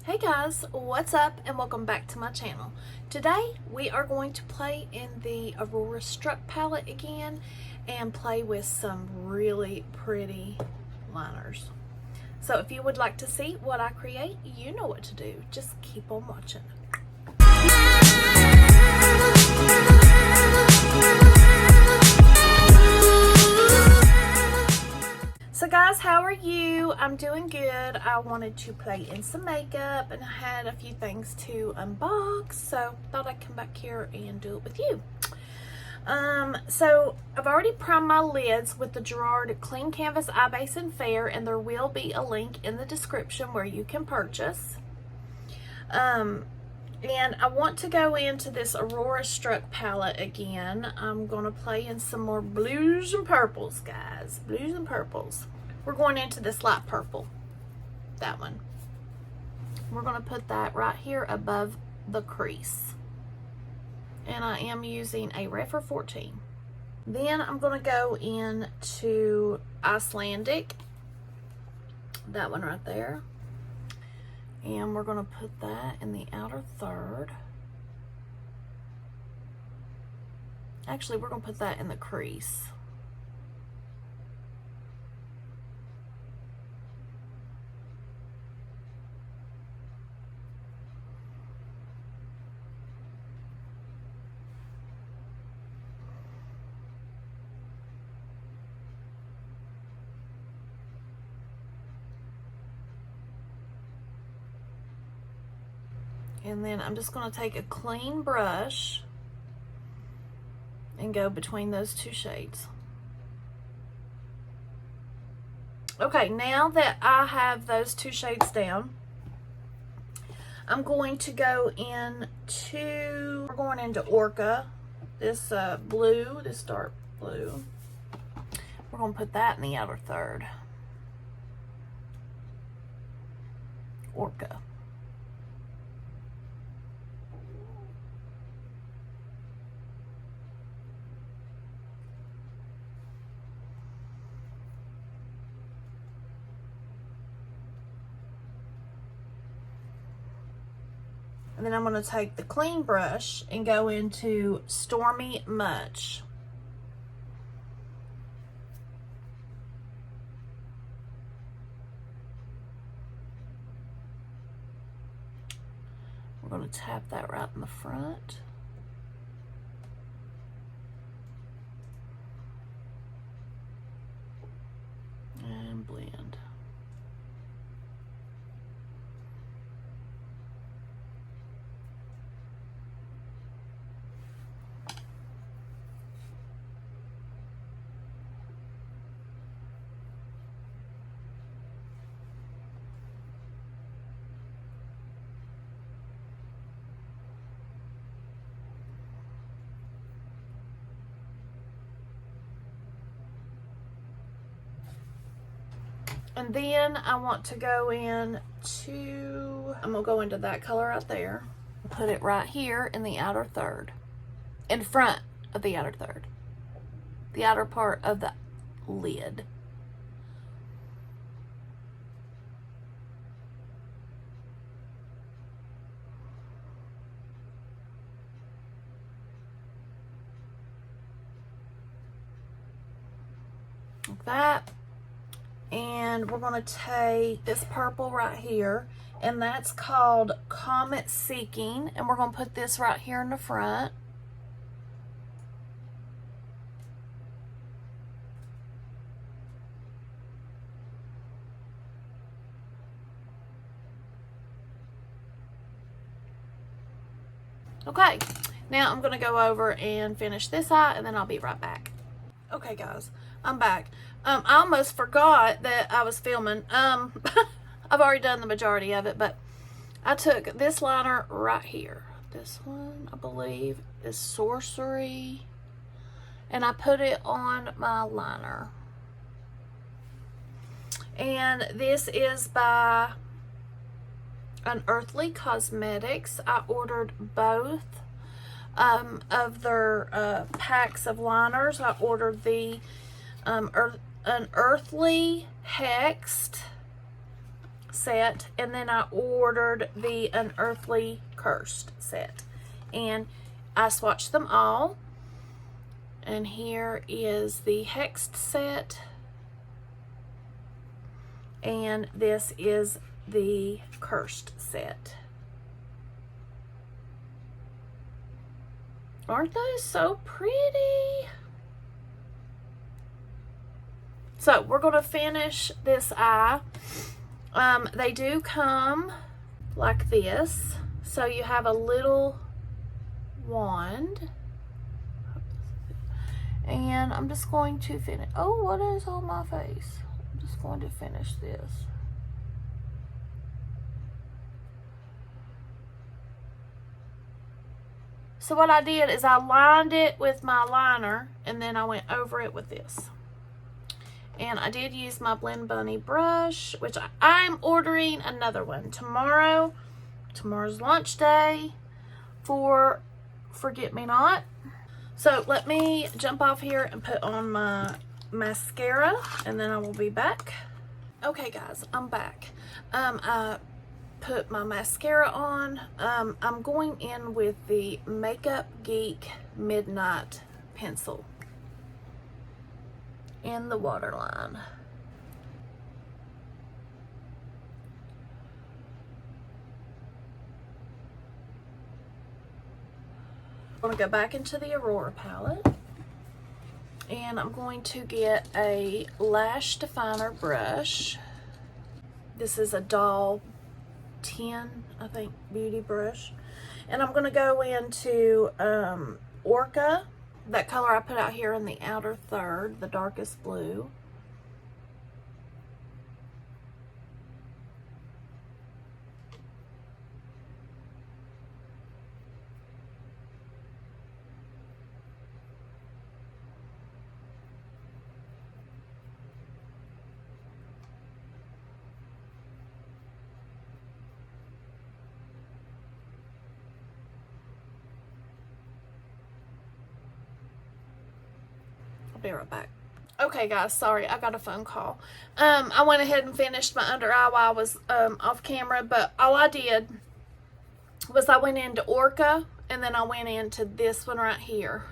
Hey guys, what's up and welcome back to my channel. Today we are going to play in the Aurora Struck palette again and play with some really pretty liners. So if you would like to see what I create, you know what to do. Just keep on watching. So guys, how are you? I'm doing good. I wanted to play in some makeup and I had a few things to unbox, so thought I'd come back here and do it with you. So I've already primed my lids with the Gerard Clean Canvas Eye Base and Fair, and there will be a link in the description where you can purchase. And I want to go into this Aurora Struck palette again. I'm going to play in some more blues and purples, guys. Blues and purples. We're going into this light purple. That one. We're going to put that right here above the crease. And I am using a Refer 14. Then I'm going to go into Icelandic. That one right there. And we're going to put that in the outer third. Actually, we're going to put that in the crease. And then I'm just going to take a clean brush and go between those two shades. Okay, now that I have those two shades down, I'm going to go into, we're going into Orca, this blue, this dark blue. We're going to put that in the outer third. Orca. And then I'm going to take the clean brush and go into Stormy Much. We're going to tap that right in the front. And blend. And then I want to go I'm gonna go into that color right there. Put it right here in the outer third. In front of the outer third. The outer part of the lid. Like that. And we're going to take this purple right here, and that's called Comet Seeking, and we're going to put this right here in the front. Okay, now I'm going to go over and finish this eye, and then I'll be right back. Okay guys, I'm back. I almost forgot that I was filming. I've already done the majority of it, but I took this liner right here. This one, I believe, is Sorcery. And I put it on my liner. And this is by Unearthly Cosmetics. I ordered both of their packs of liners. I ordered the Unearthly Hexed set, and then I ordered the Unearthly Cursed set, and I swatched them all. And here is the Hexed set, and this is the Cursed set. Aren't those so pretty? So we're going to finish this eye. They do come like this. So you have a little wand. And I'm just going to finish. Oh, what is on my face? I'm just going to finish this. So what I did is I lined it with my liner, and then I went over it with this. And I did use my Blend Bunny brush, which I'm ordering another one tomorrow. Tomorrow's launch day for Forget Me Not. So let me jump off here and put on my mascara, and then I will be back. Okay guys, I'm back. I put my mascara on. I'm going in with the Makeup Geek Midnight pencil in the waterline. I'm going to go back into the Aurora palette, and I'm going to get a lash definer brush. This is a Doll 10, I think, beauty brush. And I'm going to go into Orca, that color I put out here in the outer third, the darkest blue. I'll be right back. Okay guys, sorry, I got a phone call. I went ahead and finished my under eye while I was off camera, but all I did was I went into Orca, and then I went into this one right here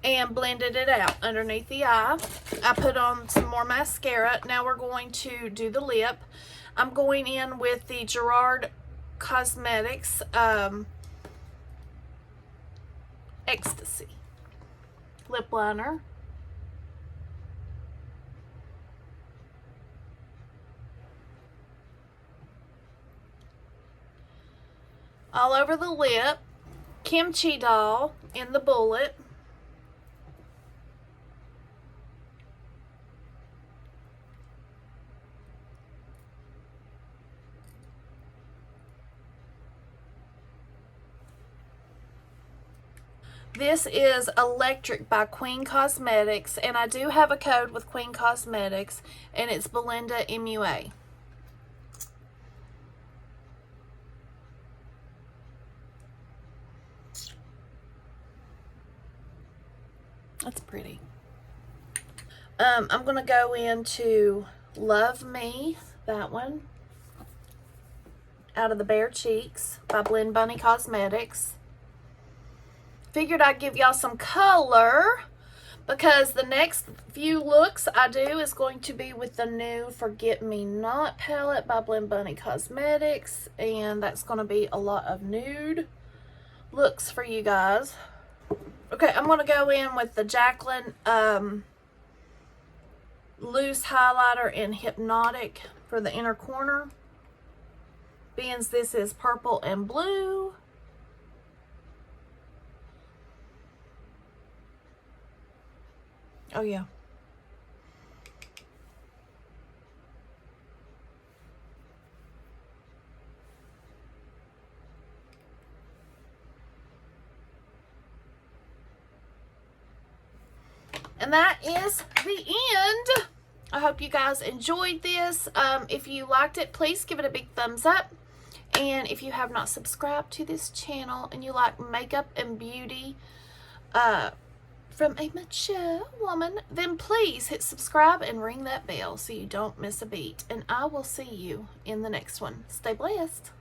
and blended it out underneath the eye. I put on some more mascara. Now we're going to do the lip. I'm going in with the Gerard Cosmetics Ecstasy lip liner. All over the lip. Kimchi Doll in the bullet. This is Electric by Queen Cosmetics, and I do have a code with Queen Cosmetics, and it's BelindaMua. That's pretty. I'm going to go into Love Me, that one, out of the Bare Cheeks by Blend Bunny Cosmetics. Figured I'd give y'all some color, because the next few looks I do is going to be with the new Forget Me Not palette by Blend Bunny Cosmetics, and that's going to be a lot of nude looks for you guys. Okay, I'm going to go in with the Jacqueline loose highlighter in Hypnotic for the inner corner. Being this is purple and blue. Oh yeah. And that is the end. I hope you guys enjoyed this. If you liked it, please give it a big thumbs up. And if you have not subscribed to this channel and you like makeup and beauty from a mature woman, then please hit subscribe and ring that bell so you don't miss a beat. And I will see you in the next one. Stay blessed.